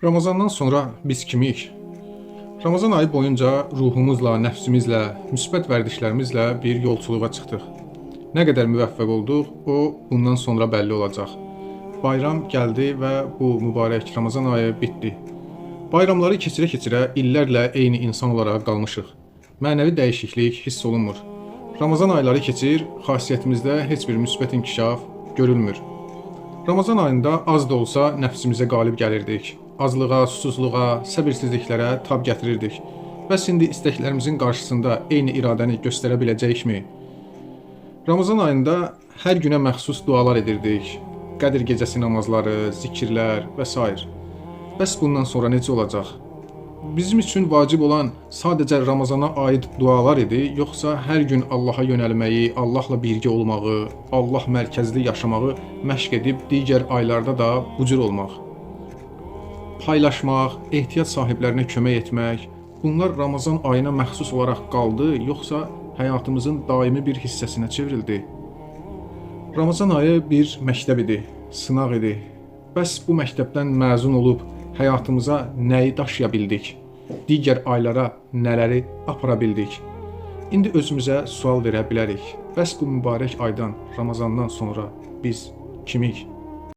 Ramazandan sonra biz kimik? Ramazan ayı boyunca ruhumuzla, nəfsimizlə, müsbət vərdişlərimizlə bir yolculuğa çıxdıq. Nə qədər müvəffəq olduq, o bundan sonra bəlli olacaq. Bayram gəldi və bu mübarək Ramazan ayı bitdi. Bayramları keçirə-keçirə illərlə eyni insan olaraq qalmışıq. Mənəvi dəyişiklik hiss olunmur. Ramazan ayları keçir, xasiyyətimizdə heç bir müsbət inkişaf görülmür. Ramazan ayında az da olsa nəfsimizə qalib gəlirdik. Azlığa, susuzluğa, səbirsizliklərə tab gətirirdik. Bəs indi istəklərimizin qarşısında eyni iradəni göstərə biləcəyikmi? Ramazan ayında hər günə məxsus dualar edirdik. Qədir gecəsi namazları, zikirlər və s. Bəs bundan sonra necə olacaq? Bizim üçün vacib olan sadəcə Ramazana aid dualar idi, yoxsa hər gün Allaha yönəlməyi, Allahla birgə olmağı, Allah mərkəzli yaşamağı məşq edib digər aylarda da bu cür olmaq? Paylaşmaq, ehtiyac sahiblərinə kömək etmək, bunlar Ramazan ayına məxsus olaraq qaldı, yoxsa həyatımızın daimi bir hissəsinə çevrildi? Ramazan ayı bir məktəb idi, sınaq idi. Bəs bu məktəbdən məzun olub həyatımıza nəyi daşıya bildik? Digər aylara nələri apara bildik? İndi özümüzə sual verə bilərik. Bəs bu mübarək aydan, Ramazandan sonra biz kimik?